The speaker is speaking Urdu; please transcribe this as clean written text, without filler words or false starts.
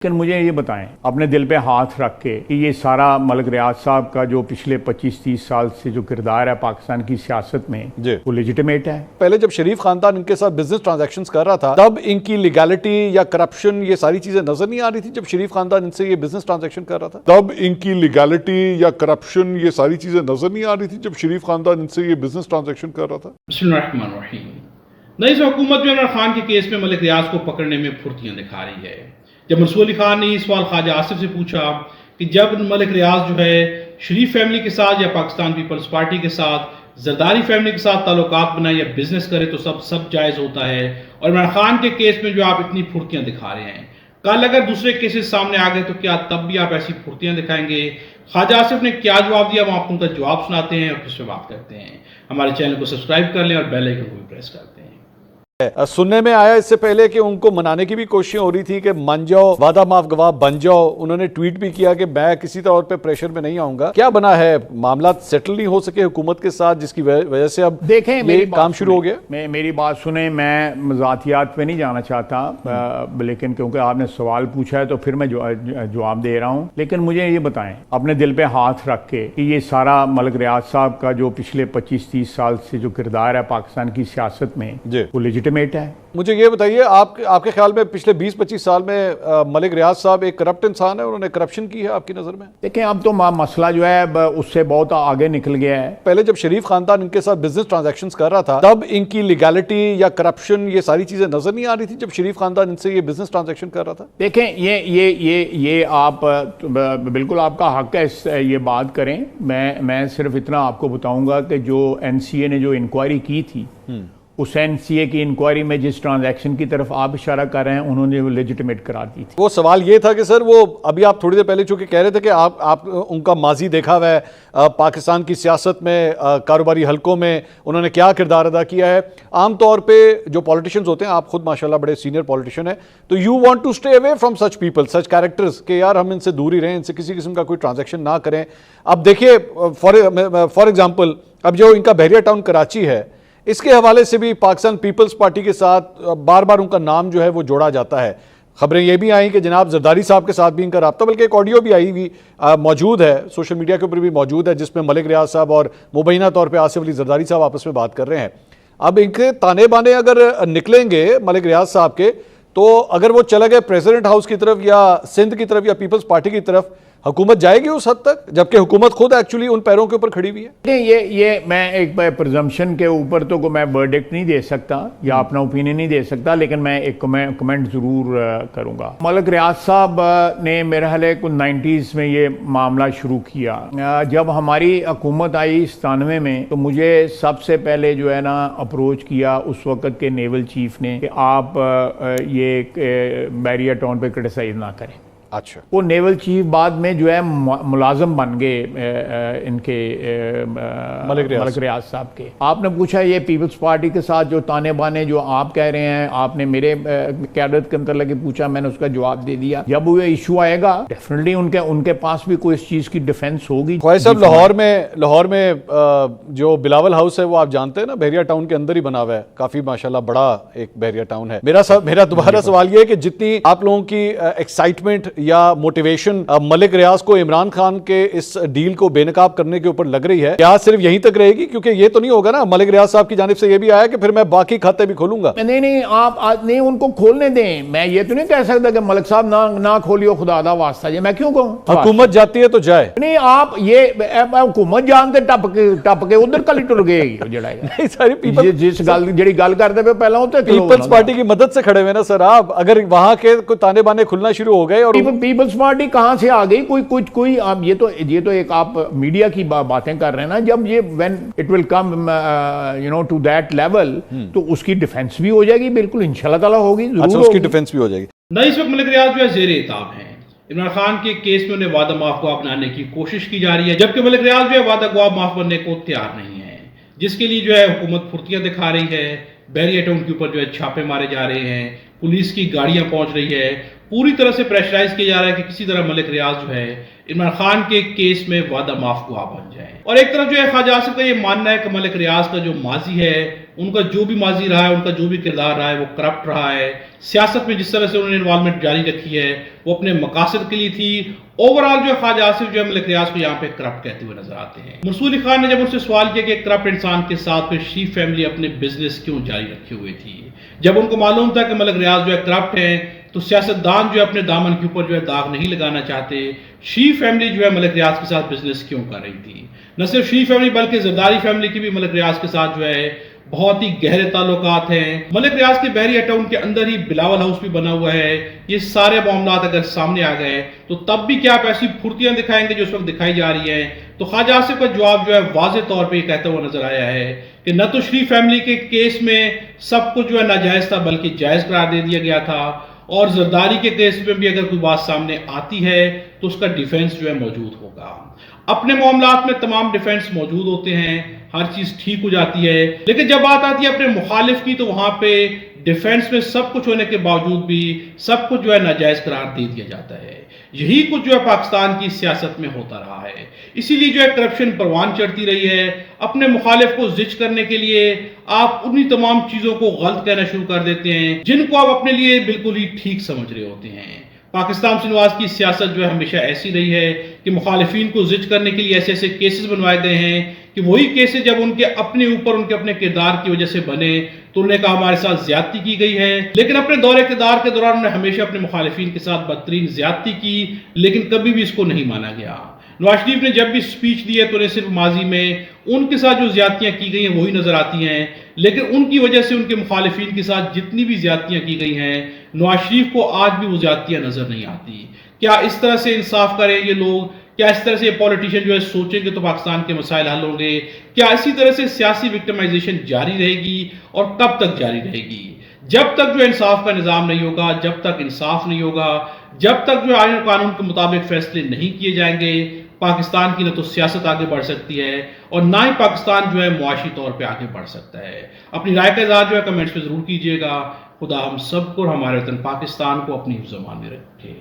لیکن مجھے یہ بتائیں اپنے دل پہ ہاتھ رکھ کے کہ یہ سارا ملک ریاض صاحب کا جو پچھلے 25-30 سال سے جو کردار ہے پاکستان کی سیاست میں وہ لیجیٹمیٹ ہے؟ پہلے جب شریف خاندان ان کے ساتھ بزنس ٹرانزیکشنز کر رہا تھا تب ان کی لیگالٹی یا کرپشن یہ ساری چیزیں نظر نہیں آ رہی تھی؟ جب شریف خاندان ان سے یہ بزنس ٹرانزیکشن کر رہا تھا تب ان کی لیگالٹی یا کرپشن یہ ساری چیزیں نظر نہیں آ رہی تھی جب شریف خاندان ان سے یہ بزنس ٹرانزیکشن کر رہا تھا؟ بسم اللہ الرحمن الرحیم۔ نئی حکومت جو عمران خان کے کیس میں ملک ریاض کو پکڑنے میں پھرتیاں دکھا رہی ہے۔ جب منصور علی خان نے یہ سوال خواجہ آصف سے پوچھا کہ جب ملک ریاض جو ہے شریف فیملی کے ساتھ یا پاکستان پیپلز پارٹی کے ساتھ زرداری فیملی کے ساتھ تعلقات بنائے یا بزنس کرے تو سب جائز ہوتا ہے، اور عمران خان کے کیس میں جو آپ اتنی پھرتیاں دکھا رہے ہیں، کل اگر دوسرے کیسز سامنے آ گئے تو کیا تب بھی آپ ایسی پھرتیاں دکھائیں گے؟ خواجہ آصف نے کیا جواب دیا، ہم آپ کو ان کا جواب سناتے ہیں اور پھر سے بات کرتے ہیں۔ ہمارے چینل کو سبسکرائب کر لیں اور بیل آئیکن کو بھی پریس کرتے ہیں۔ سننے میں آیا اس سے پہلے کہ ان کو منانے کی بھی کوششیں ہو رہی تھی کہ من جاؤ، وعدہ معاف گواہ بن جاؤ۔ انہوں نے ٹویٹ بھی کیا کہ میں کسی طور پہ پریشر میں نہیں آؤں گا۔ کیا بنا ہے؟ معاملات سیٹل نہیں ہو سکے حکومت کے ساتھ جس کی وجہ سے اب دیکھیں میری کام شروع ہو گیا؟ میری بات سنیں، میں ذاتیات پہ نہیں جانا چاہتا، لیکن کیونکہ آپ نے سوال پوچھا ہے تو پھر میں جواب دے رہا ہوں۔ لیکن مجھے یہ بتائیں اپنے دل پہ ہاتھ رکھ کے کہ یہ سارا ملک ریاض صاحب کا جو پچھلے 25-30 سال سے جو کردار ہے پاکستان کی سیاست میں وہ لیجیٹمیٹ ہے؟ مجھے یہ بتائیے، آپ کے خیال میں پچھلے 20-25 سال میں ملک ریاض صاحب ایک کرپٹ انسان ہے؟ انہوں نے کرپشن کی ہے آپ کی نظر میں؟ دیکھیں اب تو مسئلہ جو ہے اس سے بہت آگے نکل گیا ہے۔ پہلے جب شریف خاندان ان کے ساتھ بزنس ٹرانزیکشنز کر رہا تھا تب ان کی لیگالٹی یا کرپشن یہ ساری چیزیں نظر نہیں آ رہی تھی جب شریف خاندان ان سے یہ بزنس ٹرانزیکشن کر رہا تھا؟ دیکھیں یہ آپ بالکل آپ کا حق ہے یہ بات کریں۔ میں صرف اتنا آپ کو بتاؤں گا کہ جو NCA نے جو انکوائری کی تھی، اس NCA کی انکوائری میں جس ٹرانزیکشن کی طرف آپ اشارہ کر رہے ہیں انہوں نے وہ لیجیٹمیٹ قرار دی تھی۔ وہ سوال یہ تھا کہ سر وہ ابھی آپ تھوڑی دیر پہلے چونکہ کہہ رہے تھے کہ آپ ان کا ماضی دیکھا ہوا ہے پاکستان کی سیاست میں، کاروباری حلقوں میں انہوں نے کیا کردار ادا کیا ہے۔ عام طور پہ جو پولیٹیشنز ہوتے ہیں، آپ خود ماشاءاللہ بڑے سینئر پولیٹیشین ہیں، تو you want to stay away from such people, such characters, کہ یار ہم ان سے دور ہی رہیں، ان سے کسی قسم کا کوئی ٹرانزیکشن نہ کریں۔ اب دیکھیے فار ایگزامپل اب جو ان کا بحریہ ٹاؤن کراچی ہے، اس کے حوالے سے بھی پاکستان پیپلز پارٹی کے ساتھ بار بار ان کا نام جو ہے وہ جوڑا جاتا ہے۔ خبریں یہ بھی آئیں کہ جناب زرداری صاحب کے ساتھ بھی ان کا رابطہ، بلکہ ایک آڈیو بھی آئی ہوئی موجود ہے، سوشل میڈیا کے اوپر بھی موجود ہے، جس میں ملک ریاض صاحب اور مبینہ طور پہ آصف علی زرداری صاحب آپس میں بات کر رہے ہیں۔ اب ان کے تانے بانے اگر نکلیں گے ملک ریاض صاحب کے، تو اگر وہ چلے گئے پریزیڈنٹ ہاؤس کی طرف یا سندھ کی طرف یا پیپلز پارٹی کی طرف، حکومت جائے گی اس حد تک، جبکہ حکومت خود ایکچولی ان پیروں کے اوپر کھڑی ہوئی ہے؟ یہ میں ایک پرزمپشن کے اوپر تو میں ورڈکٹ نہیں دے سکتا یا اپنا اوپینین نہیں دے سکتا، لیکن میں ایک کمنٹ ضرور کروں گا۔ ملک ریاض صاحب نے میرے خیال ہے 90s میں یہ معاملہ شروع کیا۔ جب ہماری حکومت آئی 97 میں تو مجھے سب سے پہلے جو ہے نا اپروچ کیا اس وقت کے نیول چیف نے کہ آپ یہ بحریہ ٹاؤن پہ کرٹیسائز نہ کریں۔ اچھا، وہ نیول چیف بعد میں جو ہے ملازم بن گئے ان کے ملک ریاض صاحب کے۔ آپ نے پوچھا یہ پیپلز پارٹی کے ساتھ جو تانے بانے جو آپ کہہ رہے ہیں، آپ نے میرے قیادت کے اندر لگے پوچھا، میں نے اس کا جواب دے دیا۔ جب وہ ایشو آئے گا ڈیفینیٹلی ان کے پاس بھی کوئی اس چیز کی ڈیفنس ہوگی۔ خواجہ صاحب لاہور میں جو بلاول ہاؤس ہے وہ آپ جانتے ہیں نا، بحریہ ٹاؤن کے اندر ہی بنا ہوا ہے، کافی ماشاءاللہ بڑا ایک بحریہ ٹاؤن ہے۔ میرا دوبارہ سوال یہ ہے کہ جتنی آپ لوگوں کی ایکسائٹمنٹ یا موٹیویشن ملک ریاض کو عمران خان کے اس ڈیل کو بے نقاب کرنے کے اوپر لگ رہی ہے، کیا صرف یہیں تک رہے گی؟ کیونکہ یہ تو نہیں ہوگا نا، ملک ریاض صاحب کی جانب سے یہ بھی آیا کہ پھر میں باقی کھاتے بھی کھولوں گا۔ نہیں آپ نہیں ان کو کھولنے دیں۔ میں یہ تو نہیں کہہ سکتا کہ ملک صاحب نہ کھولیو، خدا دا واسطہ جی، میں کیوں کہوں؟ حکومت جاتی ہے تو جائے۔ نہیں آپ یہ حکومت جانتے ٹپ کے ادھر کلی ٹر گئے جس جڑی گل کرتے پہ پہلا ہوتے پیپلز پارٹی کی مدد سے کھڑے ہوئے نا سر آپ، اگر وہاں کے کوئی تانے بانے کھلنا شروع ہو گئے اور پیپلز پارٹی کہاں سے آ گئی؟ کوئی اب یہ تو ایک آپ میڈیا کی باتیں کر رہے ہیں نا، جب یہ when it will come to that level تو اس کی ڈیفنس بھی ہو جائے گی، بالکل انشاءاللہ تعالیٰ ہوگی، اچھا اس کی ڈیفنس بھی ہو جائے گی۔ نئی اس وقت ملک ریاض جو ہے زیر اعتاب ہیں۔ عمران خان کے کیس میں انہیں وعدہ معاف گواہ بنانے کی کوشش کی جا رہی ہے، جبکہ ملک ریاض جو ہے وعدہ گواہ معاف بننے کو تیار نہیں ہے، جس کے لیے جو ہے حکومت پھرتیاں دکھا رہی ہے۔ بحریہ ٹاؤن کے اوپر جو ہے چھاپے مارے جا رہے ہیں، پولیس کی گاڑیاں پہنچ رہی ہے، پوری طرح سے پریشرائز کیا جا رہا ہے کہ کسی طرح ملک ریاض جو ہے عمران خان کے کیس میں وعدہ معاف گواہ بن جائے۔ اور ایک طرف جو ہے خواجہ آصف کا یہ ماننا ہے کہ ملک ریاض کا جو ماضی ہے ان کا جو بھی ماضی رہا ہے، ان کا جو بھی کردار رہا ہے وہ کرپٹ رہا ہے. سیاست میں جس طرح سے انہوں نے انوالومنٹ جاری رکھی ہے وہ اپنے مقاصد کے لیے تھی. اوورآل جو ہے خواجہ آصف جو ہے ملک ریاض کو یہاں پہ کرپٹ کہتے ہوئے نظر آتے ہیں. منصور علی خان نے جب ان سے سوال کیا کہ ایک کرپٹ انسان کے ساتھ پھر شریف فیملی اپنے بزنس کیوں جاری رکھے ہوئے تھی، جب ان کو معلوم تھا کہ ملک ریاض جو ہے کرپٹ ہیں تو سیاستدان جو ہے اپنے دامن کے اوپر جو ہے داغ نہیں لگانا چاہتے. شریف فیملی جو ہے ملک ریاض کے ساتھ بزنس کیوں کر رہی تھی؟ نہ صرف شریف فیملی بلکہ زرداری فیملی کی بھی ملک ریاض کے ساتھ جو ہے بہت ہی گہرے تعلقات ہیں. ملک ریاض کے بحریہ ٹاؤن کے اندر ہی بلاول ہاؤس بھی بنا ہوا ہے. یہ سارے معاملات اگر سامنے آ گئے تو تب بھی کیا آپ ایسی پھرتیاں دکھائیں گے جو اس وقت دکھائی جا رہی ہیں؟ تو خواجہ آصف کا جواب جو ہے واضح طور پہ یہ کہتا ہوا نظر آیا ہے کہ نہ تو شریف فیملی کے کیس میں سب کچھ جو ہے ناجائز تھا بلکہ جائز قرار دے دیا گیا تھا، اور زرداری کے کیس میں بھی اگر کوئی بات سامنے آتی ہے تو اس کا ڈیفنس جو ہے موجود ہوگا. اپنے معاملات میں تمام ڈیفنس موجود ہوتے ہیں، ہر چیز ٹھیک ہو جاتی ہے، لیکن جب بات آتی ہے اپنے مخالف کی تو وہاں پہ ڈیفنس میں سب کچھ ہونے کے باوجود بھی سب کچھ جو ہے ناجائز قرار دے دیا جاتا ہے. یہی کچھ جو ہے پاکستان کی سیاست میں ہوتا رہا ہے. اسی لیے جو ہے کرپشن پروان چڑھتی رہی ہے. اپنے مخالف کو زچ کرنے کے لیے آپ انہی تمام چیزوں کو غلط کہنا شروع کر دیتے ہیں جن کو آپ اپنے لیے بالکل ہی ٹھیک سمجھ رہے ہوتے ہیں. پاکستان سے نواز کی سیاست جو ہے ہمیشہ ایسی رہی ہے کہ مخالفین کو زچ کرنے کے لیے ایسے ایسے کیسز بنوائے گئے ہیں کہ وہی کیسز جب ان کے اپنے اوپر ان کے اپنے کردار کی وجہ سے بنے تو انہوں نے کہا ہمارے ساتھ زیادتی کی گئی ہے. لیکن اپنے دور اقتدار کے دوران انہوں نے ہمیشہ اپنے مخالفین کے ساتھ بدترین زیادتی کی، لیکن کبھی بھی اس کو نہیں مانا گیا. نواز شریف نے جب بھی سپیچ دی ہے تو انہیں صرف ماضی میں ان کے ساتھ جو زیادتیاں کی گئی ہیں وہی نظر آتی ہیں، لیکن ان کی وجہ سے ان کے مخالفین کے ساتھ جتنی بھی زیادتیاں کی گئی ہیں نواز شریف کو آج بھی وہ زیادتیاں نظر نہیں آتی. کیا اس طرح سے انصاف کریں یہ لوگ؟ کیا اس طرح سے یہ پولیٹیشین جو ہے سوچیں گے تو پاکستان کے مسائل حل ہوں گے؟ کیا اسی طرح سے سیاسی وکٹمائزیشن جاری رہے گی اور کب تک جاری رہے گی؟ جب تک جو انصاف کا نظام نہیں ہوگا، جب تک انصاف نہیں ہوگا، جب تک جو آئین و قانون کے مطابق فیصلے نہیں کیے جائیں گے، پاکستان کی نہ تو سیاست آگے بڑھ سکتی ہے اور نہ ہی پاکستان جو ہے معاشی طور پہ آگے بڑھ سکتا ہے. اپنی رائے کا اظہار جو ہے کمنٹس میں ضرور کیجیے گا. خدا ہم سب کو اور ہمارے وطن پاکستان کو اپنی حفظ و امان میں رکھے.